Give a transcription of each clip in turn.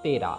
13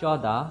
14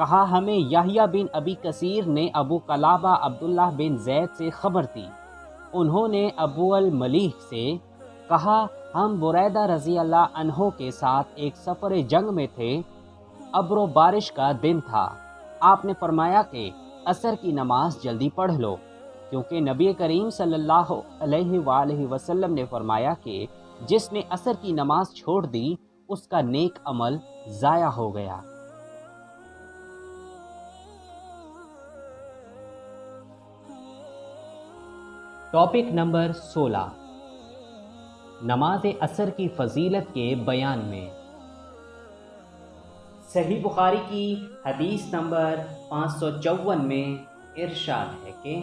کہا ہمیں یحییٰ بن ابی کثیر نے ابو قلابہ عبداللہ بن زید سے خبر دی، انہوں نے ابو الملیح سے کہا ہم بریدہ رضی اللہ عنہ کے ساتھ ایک سفر جنگ میں تھے، ابر و بارش کا دن تھا، آپ نے فرمایا کہ عصر کی نماز جلدی پڑھ لو، کیونکہ نبی کریم صلی اللہ علیہ وآلہ وسلم نے فرمایا کہ جس نے عصر کی نماز چھوڑ دی اس کا نیک عمل ضائع ہو گیا۔ ٹاپک نمبر 16، نماز عصر کی فضیلت کے بیان میں۔ صحیح بخاری کی حدیث نمبر 554 میں ارشاد ہے کہ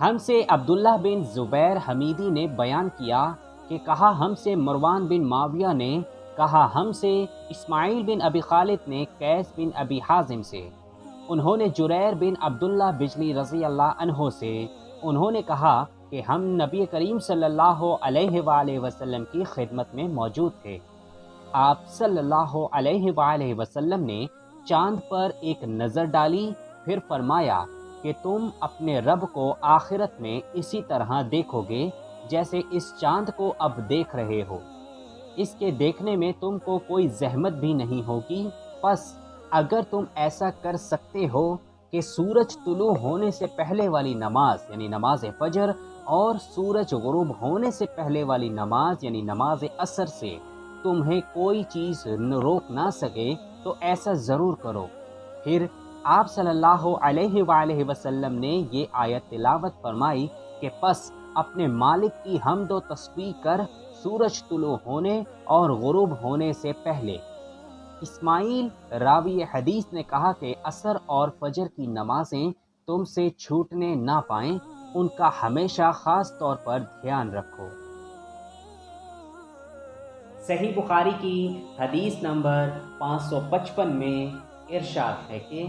ہم سے عبداللہ بن زبیر حمیدی نے بیان کیا کہ کہا ہم سے مروان بن معاویہ نے، کہا ہم سے اسماعیل بن ابی خالد نے قیس بن ابی حازم سے، انہوں نے جریر بن عبداللہ بجلی رضی اللہ عنہ سے، انہوں نے کہا کہ ہم نبی کریم صلی اللہ علیہ وآلہ وسلم کی خدمت میں موجود تھے، آپ صلی اللہ علیہ وآلہ وسلم نے چاند پر ایک نظر ڈالی، پھر فرمایا کہ تم اپنے رب کو آخرت میں اسی طرح دیکھو گے جیسے اس چاند کو اب دیکھ رہے ہو، اس کے دیکھنے میں تم کو کوئی زحمت بھی نہیں ہوگی، پس اگر تم ایسا کر سکتے ہو کہ سورج طلوع ہونے سے پہلے والی نماز یعنی نماز فجر اور سورج غروب ہونے سے پہلے والی نماز یعنی نماز عصر سے تمہیں کوئی چیز روک نہ سکے تو ایسا ضرور کرو۔ پھر آپ صلی اللہ علیہ وآلہ وسلم نے یہ آیت تلاوت فرمائی کہ پس اپنے مالک کی حمد و تسبیح کر سورج طلوع ہونے اور غروب ہونے سے پہلے۔ اسماعیل راوی حدیث نے کہا کہ عصر اور فجر کی نمازیں تم سے چھوٹنے نہ پائیں، ان کا ہمیشہ خاص طور پر دھیان رکھو۔ صحیح بخاری کی حدیث نمبر 555 میں ارشاد ہے کہ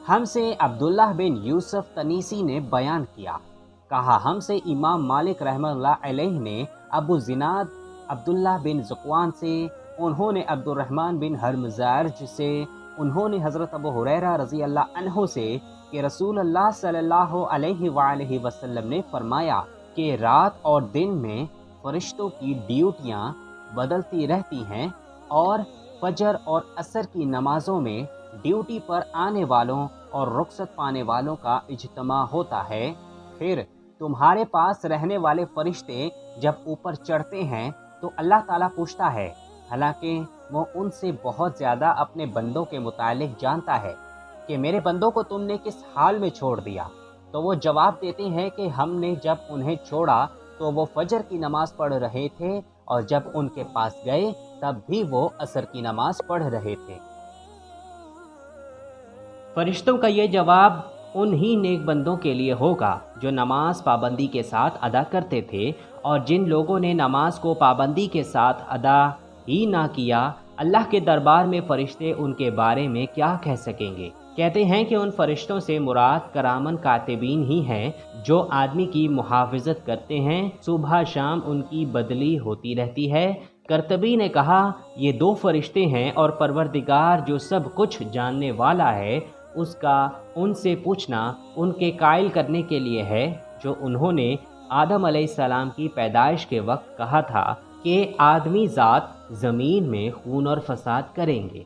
ہم سے عبداللہ بن یوسف تنیسی نے بیان کیا، کہا ہم سے امام مالک رحمہ اللہ علیہ نے ابو زناد عبداللہ بن ذکوان سے، انہوں نے عبد الرحمن بن ہرمزارج سے، انہوں نے حضرت ابو ہریرہ رضی اللہ عنہ سے کہ رسول اللہ صلی اللہ علیہ وآلہ وسلم نے فرمایا کہ رات اور دن میں فرشتوں کی ڈیوٹیاں بدلتی رہتی ہیں، اور فجر اور عصر کی نمازوں میں ڈیوٹی پر آنے والوں اور رخصت پانے والوں کا اجتماع ہوتا ہے، پھر تمہارے پاس رہنے والے فرشتے جب اوپر چڑھتے ہیں تو اللہ تعالیٰ پوچھتا ہے، حالانکہ وہ ان سے بہت زیادہ اپنے بندوں کے متعلق جانتا ہے، کہ میرے بندوں کو تم نے کس حال میں چھوڑ دیا؟ تو وہ جواب دیتے ہیں کہ ہم نے جب انہیں چھوڑا تو وہ فجر کی نماز پڑھ رہے تھے، اور جب ان کے پاس گئے تب بھی وہ عصر کی نماز پڑھ رہے تھے۔ فرشتوں کا یہ جواب انہی نیک بندوں کے لیے ہوگا جو نماز پابندی کے ساتھ ادا کرتے تھے، اور جن لوگوں نے نماز کو پابندی کے ساتھ ادا ہی نہ کیا، اللہ کے دربار میں فرشتے ان کے بارے میں کیا کہہ سکیں گے؟ کہتے ہیں کہ ان فرشتوں سے مراد کرامن کاتبین ہی ہیں جو آدمی کی محافظت کرتے ہیں، صبح شام ان کی بدلی ہوتی رہتی ہے۔ کرتبی نے کہا یہ 2 فرشتے ہیں، اور پروردگار جو سب کچھ جاننے والا ہے اس کا ان سے پوچھنا ان کے قائل کرنے کے لیے ہے جو انہوں نے آدم علیہ السلام کی پیدائش کے وقت کہا تھا کہ آدمی ذات زمین میں خون اور فساد کریں گے۔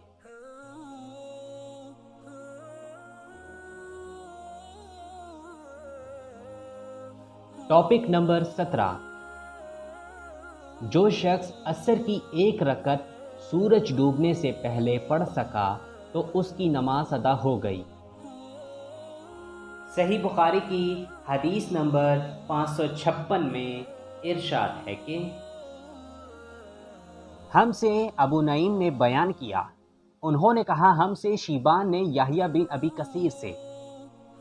ٹاپک نمبر 17، جو شخص عصر کی 1 رکعت سورج ڈوبنے سے پہلے پڑھ سکا تو اس کی نماز ادا ہو گئی۔ صحیح بخاری کی حدیث نمبر 556 میں ارشاد ہے کہ ہم سے ابو نعیم نے بیان کیا، انہوں نے کہا ہم سے شیبان نے یحییٰ بن ابی کثیر سے،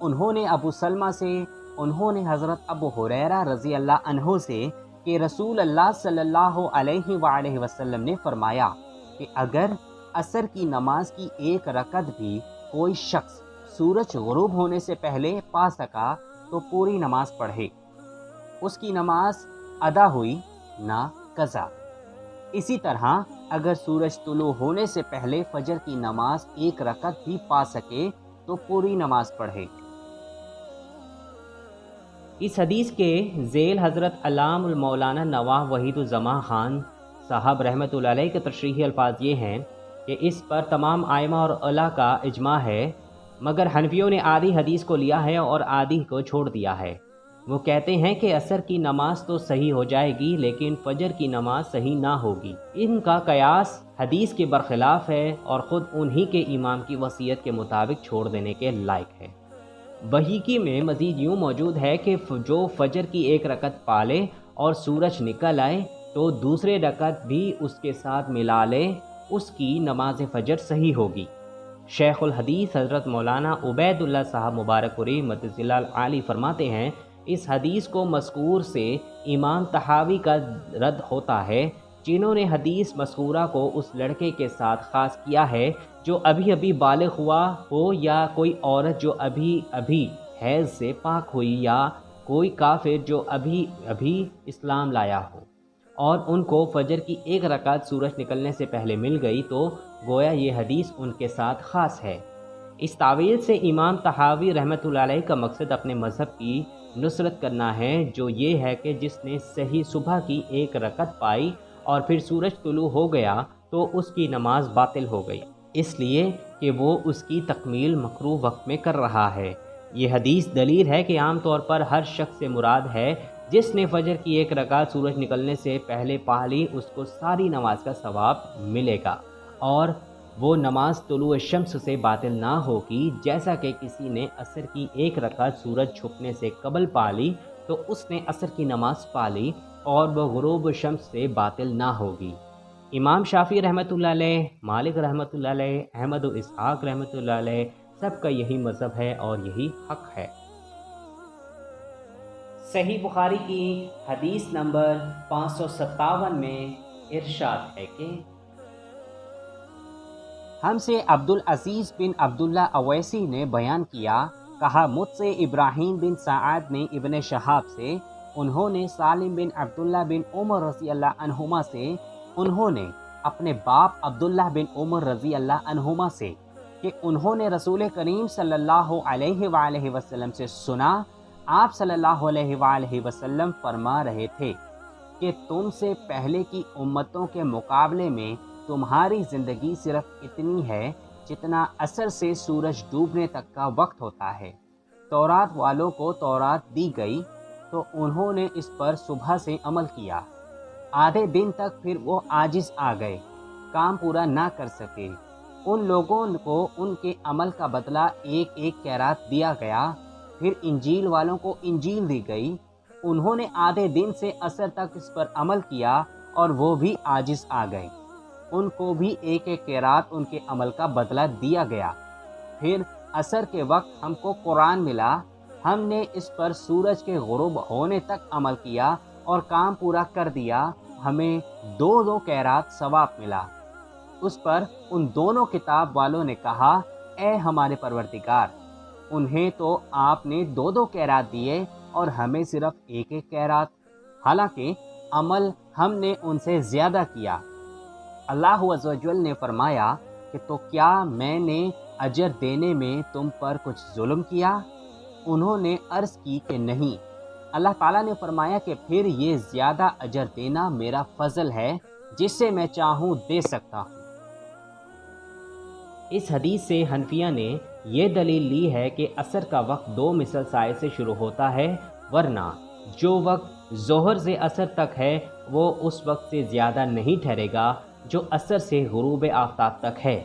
انہوں نے ابو سلمہ سے، انہوں نے حضرت ابو ہریرہ رضی اللہ عنہ سے کہ رسول اللہ صلی اللہ علیہ وآلہ وسلم نے فرمایا کہ اگر عصر کی نماز کی 1 رکعت بھی کوئی شخص سورج غروب ہونے سے پہلے پا سکا تو پوری نماز پڑھے، اس کی نماز ادا ہوئی نہ قضا۔ اسی طرح اگر سورج طلوع ہونے سے پہلے فجر کی نماز ایک رکعت بھی پا سکے تو پوری نماز پڑھے۔ اس حدیث کے ذیل حضرت علام المولانا نواح وحید الزمان خان صاحب رحمۃ اللہ علیہ کے تشریحی الفاظ یہ ہیں کہ اس پر تمام ائمہ اور علماء کا اجماع ہے، مگر حنفیوں نے آدھی حدیث کو لیا ہے اور آدھی کو چھوڑ دیا ہے۔ وہ کہتے ہیں کہ عصر کی نماز تو صحیح ہو جائے گی لیکن فجر کی نماز صحیح نہ ہوگی۔ ان کا قیاس حدیث کے برخلاف ہے اور خود انہی کے امام کی وصیت کے مطابق چھوڑ دینے کے لائق ہے۔ بحیقی میں مزید یوں موجود ہے کہ جو فجر کی ایک رکعت پالے اور سورج نکل آئے تو دوسرے رکعت بھی اس کے ساتھ ملا لے، اس کی نماز فجر صحیح ہوگی۔ شیخ الحدیث حضرت مولانا عبید اللہ صاحب مبارک پوری مدثر العالی فرماتے ہیں، اس حدیث کو مذکور سے امام طحاوی کا رد ہوتا ہے، جنہوں نے حدیث مذکورہ کو اس لڑکے کے ساتھ خاص کیا ہے جو ابھی ابھی بالغ ہوا ہو، یا کوئی عورت جو ابھی ابھی حیض سے پاک ہوئی، یا کوئی کافر جو ابھی ابھی اسلام لایا ہو اور ان کو فجر کی ایک رکعت سورج نکلنے سے پہلے مل گئی تو گویا یہ حدیث ان کے ساتھ خاص ہے۔ اس تعویل سے امام طحاوی رحمۃ اللہ علیہ کا مقصد اپنے مذہب کی نصرت کرنا ہے، جو یہ ہے کہ جس نے صحیح صبح کی ایک رکعت پائی اور پھر سورج طلوع ہو گیا تو اس کی نماز باطل ہو گئی، اس لیے کہ وہ اس کی تکمیل مکروہ وقت میں کر رہا ہے۔ یہ حدیث دلیل ہے کہ عام طور پر ہر شخص سے مراد ہے جس نے فجر کی ایک رکعت سورج نکلنے سے پہلے پا لی، اس کو ساری نماز کا ثواب ملے گا اور وہ نماز طلوع شمس سے باطل نہ ہوگی۔ جیسا کہ کسی نے عصر کی ایک رکعت سورج چھپنے سے قبل پا لی تو اس نے عصر کی نماز پا لی اور وہ غروب شمس سے باطل نہ ہوگی۔ امام شافعی رحمۃ اللہ علیہ، مالک رحمۃ اللہ علیہ، احمد و اسحاق رحمۃ اللہ علیہ، سب کا یہی مذہب ہے اور یہی حق ہے۔ صحیح بخاری کی حدیث نمبر 557 میں ارشاد ہے کہ ہم سے عبدالعزیز بن عبداللہ اویسی نے بیان کیا، کہا مجھ سے ابراہیم بن سعد نے ابن شہاب سے، انہوں نے سالم بن عبداللہ بن عمر رضی اللہ عنہما سے، انہوں نے اپنے باپ عبداللہ بن عمر رضی اللہ عنہما سے کہ انہوں نے رسول کریم صلی اللہ علیہ وآلہ وسلم سے سنا، آپ صلی اللہ علیہ وآلہ وسلم فرما رہے تھے کہ تم سے پہلے کی امتوں کے مقابلے میں تمہاری زندگی صرف اتنی ہے جتنا عصر سے سورج ڈوبنے تک کا وقت ہوتا ہے۔ تورات والوں کو تورات دی گئی تو انہوں نے اس پر صبح سے عمل کیا، آدھے دن تک پھر وہ عاجز آ گئے، کام پورا نہ کر سکے۔ ان لوگوں کو ان کے عمل کا بدلہ ایک ایک قیرات دیا گیا۔ پھر انجیل والوں کو انجیل دی گئی، انہوں نے آدھے دن سے عصر تک اس پر عمل کیا اور وہ بھی عاجز آ گئے، ان کو بھی ایک ایک قیرات ان کے عمل کا بدلہ دیا گیا۔ پھر عصر کے وقت ہم کو قرآن ملا، ہم نے اس پر سورج کے غروب ہونے تک عمل کیا اور کام پورا کر دیا، ہمیں 2 قیرات ثواب ملا۔ اس پر ان دونوں کتاب والوں نے کہا، اے ہمارے پروردگار، انہیں تو آپ نے 2 قیرات دیے اور ہمیں صرف ایک ایک قیرات، حالانکہ عمل ہم نے ان سے زیادہ کیا۔ اللہ عز و جل نے فرمایا کہ تو کیا میں نے اجر دینے میں تم پر کچھ ظلم کیا؟ انہوں نے عرض کی کہ نہیں۔ اللہ تعالیٰ نے فرمایا کہ پھر یہ زیادہ اجر دینا میرا فضل ہے، جس سے میں چاہوں دے سکتا ہوں۔ اس حدیث سے حنفیہ نے یہ دلیل لی ہے کہ عصر کا وقت 2 مثل سائے سے شروع ہوتا ہے، ورنہ جو وقت ظہر سے عصر تک ہے وہ اس وقت سے زیادہ نہیں ٹھہرے گا جو عصر سے غروب آفتاب تک ہے۔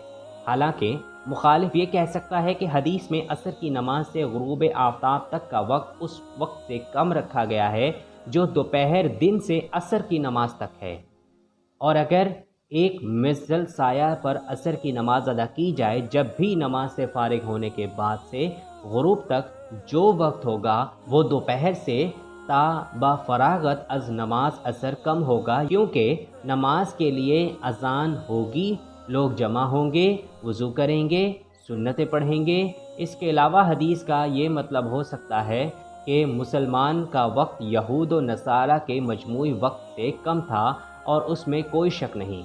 حالانکہ مخالف یہ کہہ سکتا ہے کہ حدیث میں عصر کی نماز سے غروب آفتاب تک کا وقت اس وقت سے کم رکھا گیا ہے جو دوپہر دن سے عصر کی نماز تک ہے، اور اگر ایک مثل سایہ پر عصر کی نماز ادا کی جائے، جب بھی نماز سے فارغ ہونے کے بعد سے غروب تک جو وقت ہوگا وہ دوپہر سے تا با فراغت از نماز عصر کم ہوگا، کیونکہ نماز کے لیے اذان ہوگی، لوگ جمع ہوں گے، وضو کریں گے، سنتیں پڑھیں گے۔ اس کے علاوہ حدیث کا یہ مطلب ہو سکتا ہے کہ مسلمان کا وقت یہود و نصارہ کے مجموعی وقت سے کم تھا اور اس میں کوئی شک نہیں۔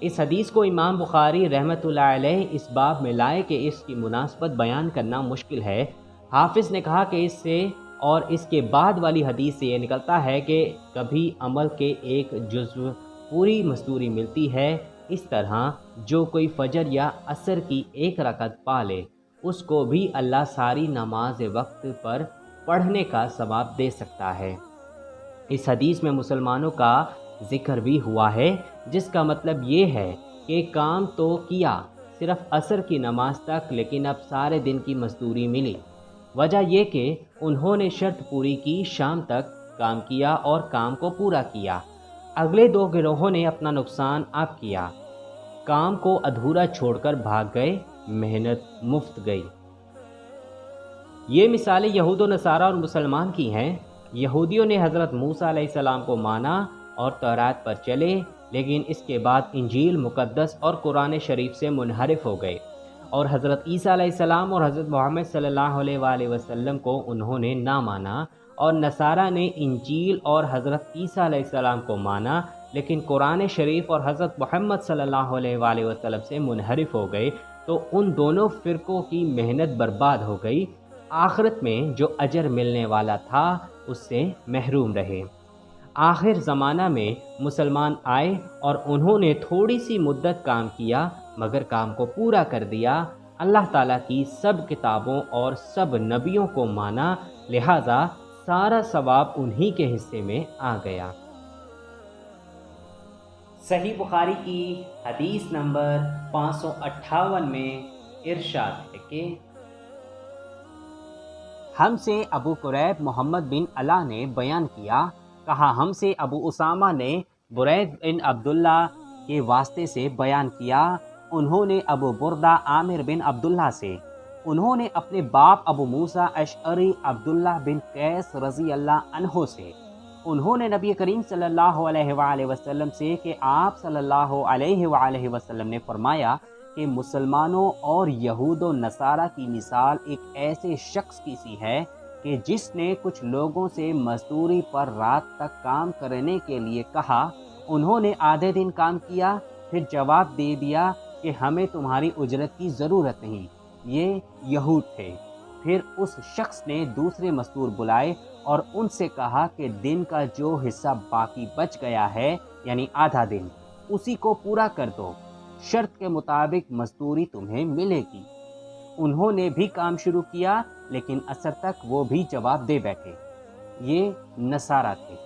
اس حدیث کو امام بخاری رحمۃ اللہ علیہ اس باب میں لائے کہ اس کی مناسبت بیان کرنا مشکل ہے۔ حافظ نے کہا کہ اس سے اور اس کے بعد والی حدیث سے یہ نکلتا ہے کہ کبھی عمل کے ایک جزو پوری مزدوری ملتی ہے۔ اس طرح جو کوئی فجر یا عصر کی ایک رکعت پا لے اس کو بھی اللہ ساری نماز وقت پر پڑھنے کا ثواب دے سکتا ہے۔ اس حدیث میں مسلمانوں کا ذکر بھی ہوا ہے، جس کا مطلب یہ ہے کہ کام تو کیا صرف عصر کی نماز تک، لیکن اب سارے دن کی مزدوری ملی۔ وجہ یہ کہ انہوں نے شرط پوری کی، شام تک کام کیا اور کام کو پورا کیا۔ اگلے دو گروہوں نے اپنا نقصان اب کیا، کام کو ادھورا چھوڑ کر بھاگ گئے، محنت مفت گئی۔ یہ مثالیں یہود و نصارہ اور مسلمان کی ہیں۔ یہودیوں نے حضرت موسیٰ علیہ السلام کو مانا اور تورات پر چلے، لیکن اس کے بعد انجیل مقدس اور قرآن شریف سے منحرف ہو گئے، اور حضرت عیسیٰ علیہ السلام اور حضرت محمد صلی اللہ علیہ وآلہ وسلم کو انہوں نے نہ مانا، اور نصارہ نے انجیل اور حضرت عیسیٰ علیہ السلام کو مانا لیکن قرآن شریف اور حضرت محمد صلی اللہ علیہ وآلہ وسلم سے منحرف ہو گئے، تو ان دونوں فرقوں کی محنت برباد ہو گئی، آخرت میں جو اجر ملنے والا تھا اس سے محروم رہے۔ آخر زمانہ میں مسلمان آئے اور انہوں نے تھوڑی سی مدت کام کیا مگر کام کو پورا کر دیا، اللہ تعالیٰ کی سب کتابوں اور سب نبیوں کو مانا، لہٰذا سارا ثواب انہی کے حصے میں آ گیا۔ صحیح بخاری کی حدیث نمبر 558 میں ارشاد ہے کہ ہم سے ابو قریب محمد بن علا نے بیان کیا، کہا ہم سے ابو اسامہ نے برید بن عبداللہ کے واسطے سے بیان کیا، انہوں نے ابو بردہ عامر بن عبداللہ سے، انہوں نے اپنے باپ ابو موسیٰ اشعری عبداللہ بن قیس رضی اللہ عنہ سے، انہوں نے نبی کریم صلی اللہ علیہ وآلہ وسلم سے کہ آپ صلی اللہ علیہ وآلہ وسلم نے فرمایا کہ مسلمانوں اور یہود و نصارہ کی مثال ایک ایسے شخص کی سی ہے کہ جس نے کچھ لوگوں سے مزدوری پر رات تک کام کرنے کے لیے کہا، انہوں نے آدھے دن کام کیا، پھر جواب دے دیا کہ ہمیں تمہاری اجرت کی ضرورت نہیں، یہ یہود تھے۔ پھر اس شخص نے دوسرے مزدور بلائے اور ان سے کہا کہ دن کا جو حصہ باقی بچ گیا ہے یعنی آدھا دن، اسی کو پورا کر دو، شرط کے مطابق مزدوری تمہیں ملے گی۔ انہوں نے بھی کام شروع کیا لیکن عصر تک وہ بھی جواب دے بیٹھے، یہ نصارہ تھے۔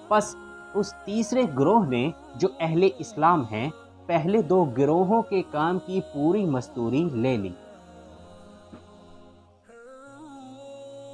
پس اس تیسرے گروہ نے جو اہل اسلام ہیں پہلے دو گروہوں کے کام کی پوری مزدوری لے لی۔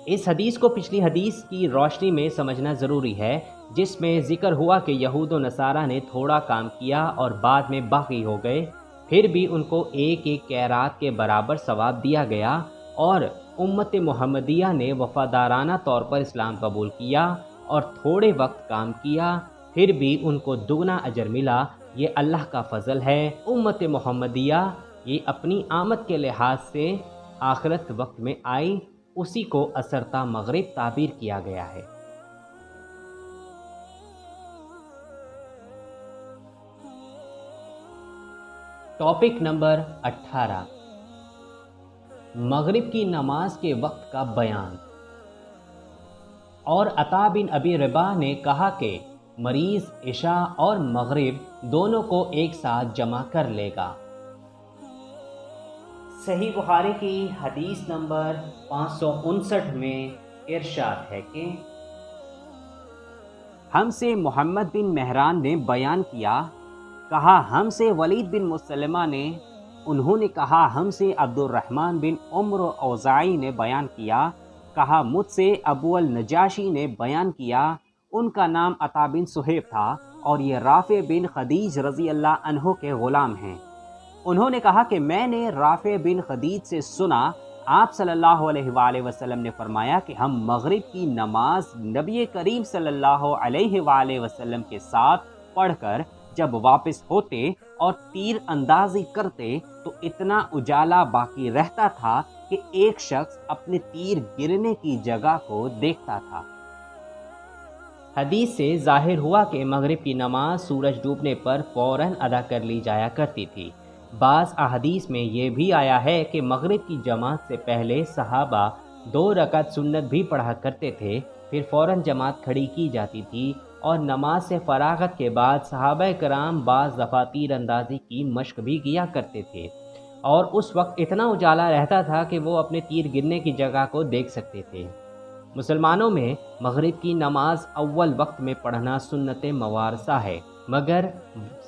اس حدیث کو پچھلی حدیث کی روشنی میں سمجھنا ضروری ہے، جس میں ذکر ہوا کہ یہود و نصارہ نے تھوڑا کام کیا اور بعد میں باقی ہو گئے، پھر بھی ان کو ایک ایک قیرات کے برابر ثواب دیا گیا، اور امت محمدیہ نے وفادارانہ طور پر اسلام قبول کیا اور تھوڑے وقت کام کیا، پھر بھی ان کو دگنا اجر ملا۔ یہ اللہ کا فضل ہے۔ امت محمدیہ یہ اپنی آمد کے لحاظ سے آخرت وقت میں آئی، اسی کو عصر تا مغرب تعبیر کیا گیا ہے۔ ٹاپک نمبر 18، مغرب کی نماز کے وقت کا بیان۔ اور عطا بن ابی رباح نے کہا کہ مریض عشاء اور مغرب دونوں کو ایک ساتھ جمع کر لے گا۔ صحیح بخاری کی حدیث نمبر 559 میں ارشاد ہے کہ ہم سے محمد بن مہران نے بیان کیا، کہا ہم سے ولید بن مسلمہ نے، انہوں نے کہا ہم سے عبد الرحمن بن عمر اوزاعی نے بیان کیا، کہا مجھ سے ابو النجاشی نے بیان کیا، ان کا نام عطا بن صہیب تھا اور یہ رافع بن خدیج رضی اللہ عنہ کے غلام ہیں۔ انہوں نے کہا کہ میں نے رافع بن خدیج سے سنا، آپ صلی اللہ علیہ وآلہ وسلم نے فرمایا کہ ہم مغرب کی نماز نبی کریم صلی اللہ علیہ وآلہ وسلم کے ساتھ پڑھ کر جب واپس ہوتے اور تیر اندازی کرتے تو اتنا اجالا باقی رہتا تھا کہ ایک شخص اپنے تیر گرنے کی جگہ کو دیکھتا تھا۔ حدیث سے ظاہر ہوا کہ مغرب کی نماز سورج ڈوبنے پر فوراً ادا کر لی جایا کرتی تھی۔ بعض احادیث میں یہ بھی آیا ہے کہ مغرب کی جماعت سے پہلے صحابہ 2 رکعت سنت بھی پڑھا کرتے تھے، پھر فوراً جماعت کھڑی کی جاتی تھی، اور نماز سے فراغت کے بعد صحابہ کرام بعض دفعہ تیر اندازی کی مشق بھی کیا کرتے تھے، اور اس وقت اتنا اجالا رہتا تھا کہ وہ اپنے تیر گرنے کی جگہ کو دیکھ سکتے تھے۔ مسلمانوں میں مغرب کی نماز اول وقت میں پڑھنا سنت موارثہ ہے، مگر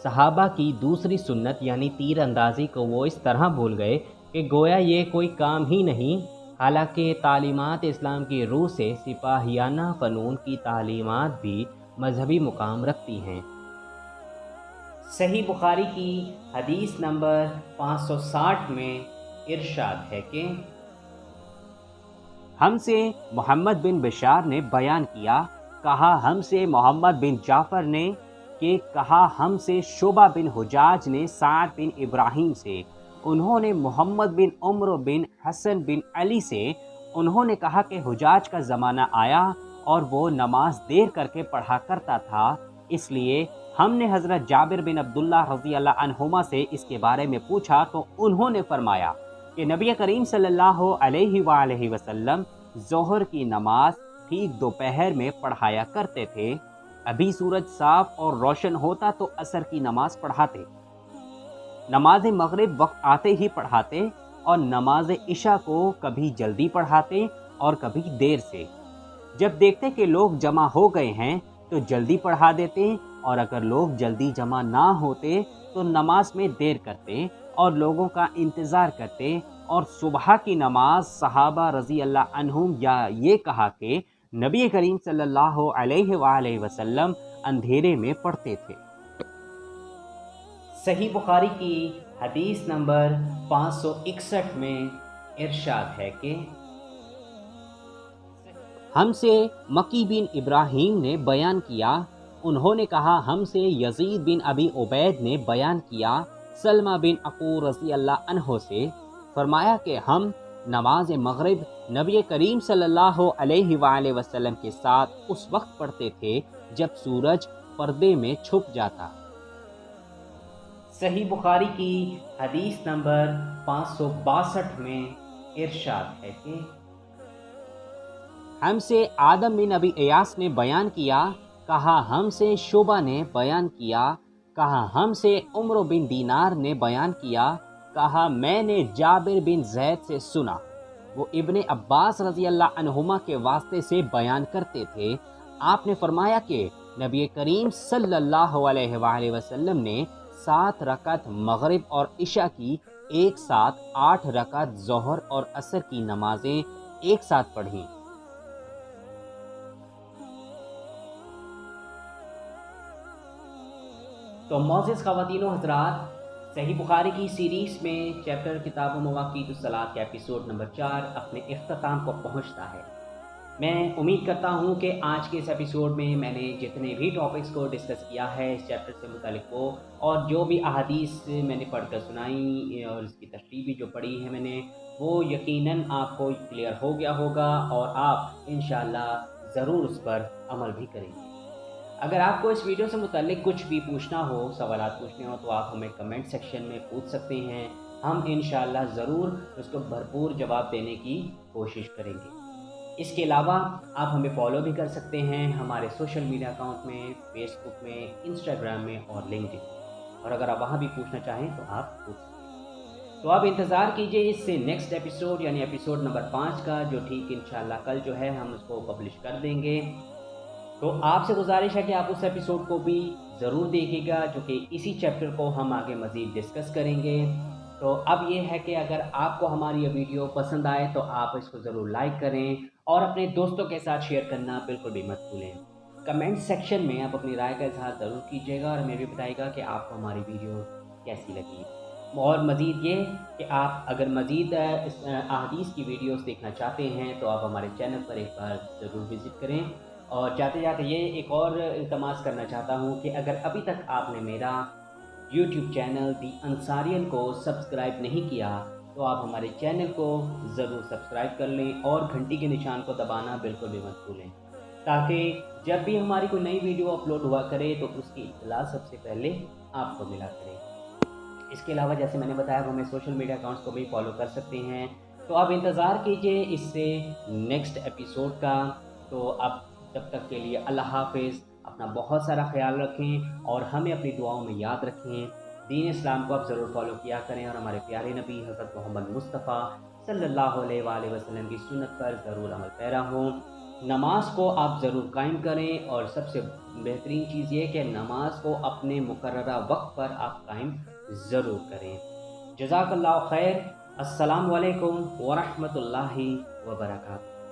صحابہ کی دوسری سنت یعنی تیر اندازی کو وہ اس طرح بھول گئے کہ گویا یہ کوئی کام ہی نہیں، حالانکہ تعلیمات اسلام کی روح سے سپاہیانہ فنون کی تعلیمات بھی مذہبی مقام رکھتی ہیں۔ صحیح بخاری کی حدیث نمبر 560 میں ارشاد ہے کہ ہم سے محمد بن بشار نے بیان کیا، کہا ہم سے محمد بن جعفر نے، کہ کہا ہم سے شعبہ بن حجاج نے سعد بن ابراہیم سے، انہوں نے محمد بن عمرو بن حسن بن علی سے، انہوں نے کہا کہ حجاج کا زمانہ آیا اور وہ نماز دیر کر کے پڑھا کرتا تھا، اس لیے ہم نے حضرت جابر بن عبداللہ رضی اللہ عنہما سے اس کے بارے میں پوچھا تو انہوں نے فرمایا کہ نبی کریم صلی اللہ علیہ وآلہ وسلم ظہر کی نماز ٹھیک دوپہر میں پڑھایا کرتے تھے، ابھی سورج صاف اور روشن ہوتا تو عصر کی نماز پڑھاتے، نماز مغرب وقت آتے ہی پڑھاتے، اور نماز عشاء کو کبھی جلدی پڑھاتے اور کبھی دیر سے۔ جب دیکھتے کہ لوگ جمع ہو گئے ہیں تو جلدی پڑھا دیتے، اور اگر لوگ جلدی جمع نہ ہوتے تو نماز میں دیر کرتے اور لوگوں کا انتظار کرتے، اور صبح کی نماز صحابہ رضی اللہ عنہم یا یہ کہا کہ نبی کریم صلی اللہ علیہ وآلہ وسلم اندھیرے میں پڑھتے تھے۔ صحیح بخاری کی حدیث نمبر 561 میں ارشاد ہے کہ ہم سے مکی بن ابراہیم نے بیان کیا، انہوں نے کہا ہم سے یزید بن ابی عبید نے بیان کیا سلمہ بن عقور رضی اللہ عنہ سے، فرمایا کہ ہم نماز مغرب نبی کریم صلی اللہ علیہ وآلہ وسلم کے ساتھ اس وقت پڑھتے تھے جب سورج پردے میں چھپ جاتا۔ صحیح بخاری کی حدیث نمبر 562 میں ارشاد ہے کہ ہم سے آدم بن ابی ایاس نے بیان کیا، کہا ہم سے شعبہ نے بیان کیا، کہا ہم سے عمرو بن دینار نے بیان کیا، کہا میں نے جابر بن زید سے سنا، وہ ابن عباس رضی اللہ عنہما کے واسطے سے بیان کرتے تھے، آپ نے فرمایا کہ نبی کریم صلی اللہ علیہ وآلہ وسلم نے 7 رکعت مغرب اور عشاء کی ایک ساتھ 8 رکعت ظہر اور عصر کی نمازیں ایک ساتھ پڑھیں۔ تو معزز خواتین و حضرات، صحیح بخاری کی سیریز میں چیپٹر کتاب و مواقیت الصلاۃ کا ایپیسوڈ نمبر 4 اپنے اختتام کو پہنچتا ہے۔ میں امید کرتا ہوں کہ آج کے اس ایپیسوڈ میں میں نے جتنے بھی ٹاپکس کو ڈسکس کیا ہے اس چیپٹر سے متعلق وہ، اور جو بھی احادیث میں نے پڑھ کر سنائی اور اس کی تشریح بھی جو پڑھی ہے میں نے، وہ یقیناً آپ کو کلیئر ہو گیا ہوگا اور آپ انشاءاللہ ضرور اس پر عمل بھی کریں گے۔ اگر آپ کو اس ویڈیو سے متعلق کچھ بھی پوچھنا ہو، سوالات پوچھنے ہو، تو آپ ہمیں کمنٹ سیکشن میں پوچھ سکتے ہیں، ہم انشاءاللہ ضرور اس کو بھرپور جواب دینے کی کوشش کریں گے۔ اس کے علاوہ آپ ہمیں فالو بھی کر سکتے ہیں ہمارے سوشل میڈیا اکاؤنٹ میں، فیس بک میں، انسٹاگرام میں اور لنکڈ ان، اور اگر آپ وہاں بھی پوچھنا چاہیں تو آپ پوچھ سکتے ہیں۔ تو آپ انتظار کیجئے اس سے نیکسٹ ایپیسوڈ یعنی ایپیسوڈ نمبر 5 کا، جو ٹھیک انشاءاللہ کل جو ہے ہم اس کو پبلش کر دیں گے۔ تو آپ سے گزارش ہے کہ آپ اس ایپیسوڈ کو بھی ضرور دیکھیے گا، جو کہ اسی چیپٹر کو ہم آگے مزید ڈسکس کریں گے۔ تو اب یہ ہے کہ اگر آپ کو ہماری یہ ویڈیو پسند آئے تو آپ اس کو ضرور لائک کریں اور اپنے دوستوں کے ساتھ شیئر کرنا بالکل بھی مت بھولیں۔ کمنٹ سیکشن میں آپ اپنی رائے کا اظہار ضرور کیجیے گا اور ہمیں بھی بتائیے گا کہ آپ کو ہماری ویڈیو کیسی لگی، اور مزید یہ کہ آپ اگر مزید احادیث کی ویڈیوز دیکھنا چاہتے ہیں تو آپ ہمارے چینل پر ایک بار ضرور وزٹ کریں۔ اور جاتے جاتے یہ ایک اور التماس کرنا چاہتا ہوں کہ اگر ابھی تک آپ نے میرا یوٹیوب چینل دی انصاریل کو سبسکرائب نہیں کیا تو آپ ہمارے چینل کو ضرور سبسکرائب کر لیں اور گھنٹی کے نشان کو دبانا بالکل بھی مت بھولیں۔ تاکہ جب بھی ہماری کوئی نئی ویڈیو اپلوڈ ہوا کرے تو اس کی اطلاع سب سے پہلے آپ کو ملا کرے۔ اس کے علاوہ جیسے میں نے بتایا وہ ہمیں سوشل میڈیا اکاؤنٹس کو بھی فالو کر سکتے ہیں۔ تو آپ انتظار کیجئے اس سے نیکسٹ ایپیسوڈ کا۔ تو اب تب تک کے لیے اللہ حافظ، اپنا بہت سارا خیال رکھیں اور ہمیں اپنی دعاؤں میں یاد رکھیں۔ دین اسلام کو آپ ضرور فالو کیا کریں اور ہمارے پیارے نبی حضرت محمد مصطفیٰ صلی اللہ علیہ وآلہ وسلم کی سنت پر ضرور عمل پیرا ہوں۔ نماز کو آپ ضرور قائم کریں اور سب سے بہترین چیز یہ کہ نماز کو اپنے مقررہ وقت پر آپ قائم ضرور کریں۔ جزاک اللہ خیر۔ السلام علیکم ورحمۃ اللہ وبرکاتہ۔